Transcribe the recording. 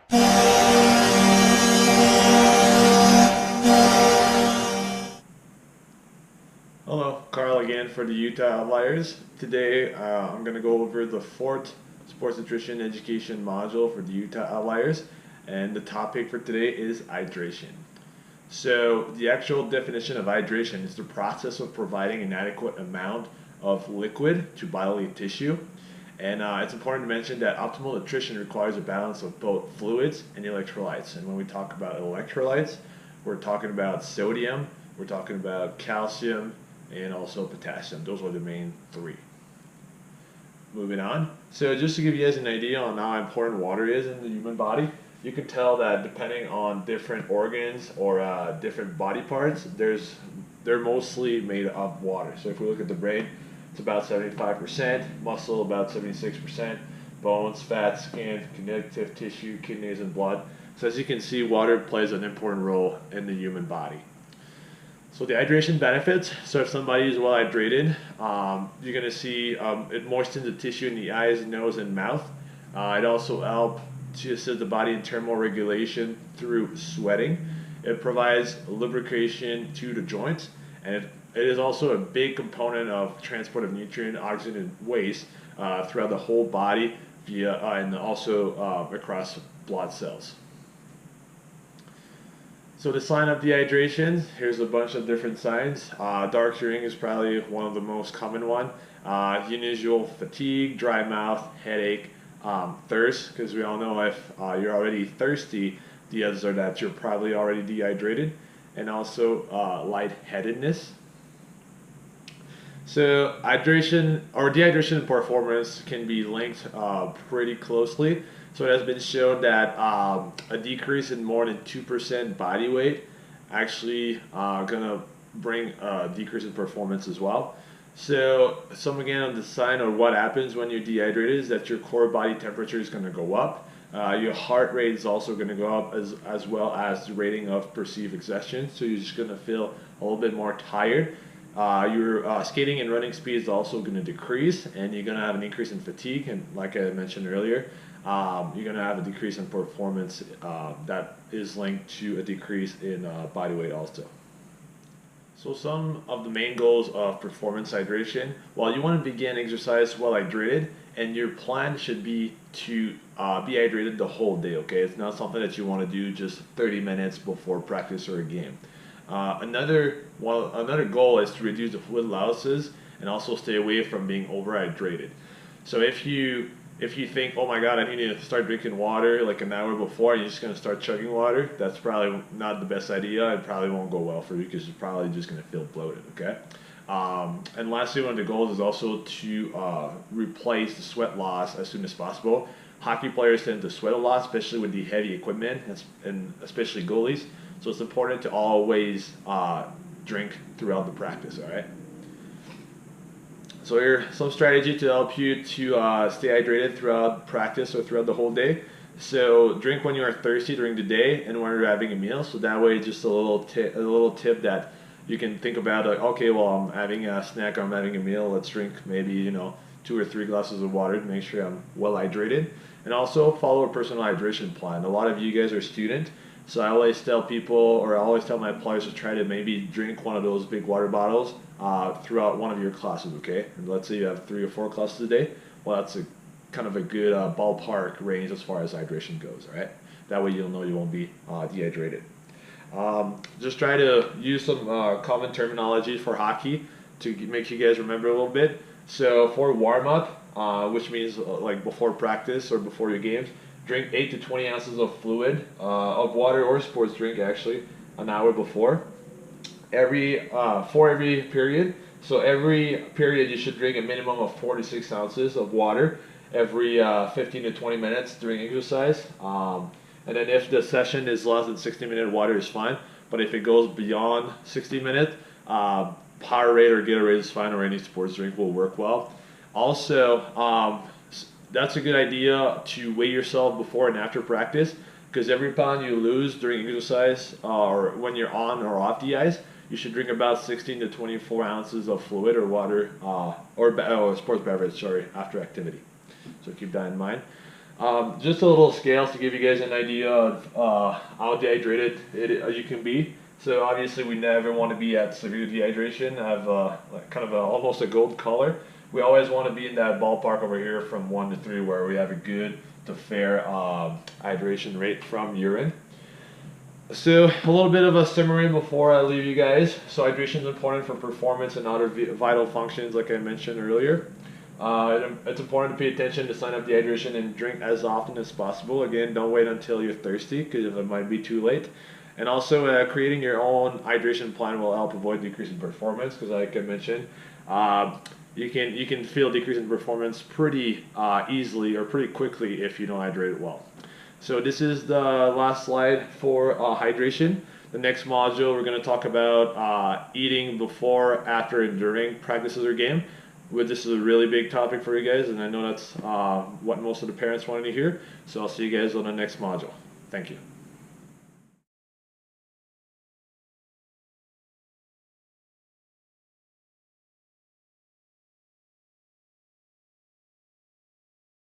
Hello, Carl again for the Utah Outliers. Today I'm going to go over the fourth sports nutrition education module for the Utah Outliers, and the topic for today is hydration. So the actual definition of hydration is the process of providing an adequate amount of liquid to bodily tissue. And it's important to mention that optimal nutrition requires a balance of both fluids and electrolytes. And when we talk about electrolytes, we're talking about sodium, we're talking about calcium, and also potassium. Those are the main three. Moving on. So just to give you guys an idea on how important water is in the human body, you can tell that depending on different organs or different body parts, they're mostly made of water. So if we look at the brain, it's about 75%, muscle about 76%, bones, fat, skin, connective tissue, kidneys, and blood. So as you can see, water plays an important role in the human body. So the hydration benefits, so if somebody is well hydrated, you're going to see it moistens the tissue in the eyes, nose, and mouth. It also helps to assist the body in thermoregulation through sweating. It provides lubrication to the joints, and it is also a big component of transport of nutrient, oxygen, and waste throughout the whole body via and also across blood cells. So the sign of dehydration, here's a bunch of different signs. Dark hearing is probably one of the most common one. Unusual fatigue, dry mouth, headache, thirst, because we all know if you're already thirsty, the odds are that you're probably already dehydrated, and also lightheadedness. So hydration or dehydration and performance can be linked pretty closely. So it has been shown that a decrease in more than 2% body weight actually gonna bring a decrease in performance as well. So some again on the sign or what happens when you're dehydrated is that your core body temperature is gonna go up. Your heart rate is also gonna go up as well as the rating of perceived exhaustion. So you're just gonna feel a little bit more tired. Your skating and running speed is also going to decrease, and you're going to have an increase in fatigue, and like I mentioned earlier, you're going to have a decrease in performance that is linked to a decrease in body weight also. So some of the main goals of performance hydration, well, you want to begin exercise well hydrated, and your plan should be to be hydrated the whole day, okay? It's not something that you want to do just 30 minutes before practice or a game. Another goal is to reduce the fluid losses and also stay away from being overhydrated. So if you think, oh my God, I need to start drinking water like an hour before, and you're just going to start chugging water, that's probably not the best idea. It probably won't go well for you because you're probably just going to feel bloated, okay? And lastly, one of the goals is also to replace the sweat loss as soon as possible. Hockey players tend to sweat a lot, especially with the heavy equipment, and especially goalies. So it's important to always drink throughout the practice, all right? So here are some strategy to help you to stay hydrated throughout practice or throughout the whole day. So drink when you are thirsty during the day and when you're having a meal. So that way, just a little tip that you can think about, like, okay, well, I'm having a snack or I'm having a meal. Let's drink maybe 2 or 3 glasses of water to make sure I'm well hydrated. And also follow a personal hydration plan. A lot of you guys are students. So I always tell people, or I always tell my players to try to maybe drink one of those big water bottles throughout one of your classes, okay? And let's say you have 3 or 4 classes a day. Well, that's a kind of a good ballpark range as far as hydration goes, all right? That way you'll know you won't be dehydrated. Just try to use some common terminology for hockey to make you guys remember a little bit. So for warm-up, which means like before practice or before your games, drink 8 to 20 ounces of fluid, of water or sports drink actually, an hour before. For every period. So every period you should drink a minimum of 4 to 6 ounces of water every 15 to 20 minutes during exercise. And then if the session is less than 60 minutes, water is fine. But if it goes beyond 60 minutes, Powerade or Gatorade is fine, or any sports drink will work well. Also, that's a good idea to weigh yourself before and after practice, because every pound you lose during exercise or when you're on or off the ice, you should drink about 16 to 24 ounces of fluid or water or sports beverage, sorry, after activity. So keep that in mind. Just a little scales to give you guys an idea of how dehydrated you can be. So obviously we never want to be at severe dehydration, have like kind of almost a gold color. We always want to be in that ballpark over here from 1 to 3 where we have a good to fair hydration rate from urine. So a little bit of a summary before I leave you guys. So hydration is important for performance and other vital functions like I mentioned earlier. It's important to pay attention to sign up dehydration and drink as often as possible. Again, don't wait until you're thirsty because it might be too late. And also, creating your own hydration plan will help avoid decrease in performance because, like I mentioned, you can feel decrease in performance pretty easily or pretty quickly if you don't hydrate it well. So this is the last slide for hydration. The next module we're going to talk about eating before, after, and during practices or game. This is a really big topic for you guys, and I know that's what most of the parents wanted to hear. So I'll see you guys on the next module. Thank you.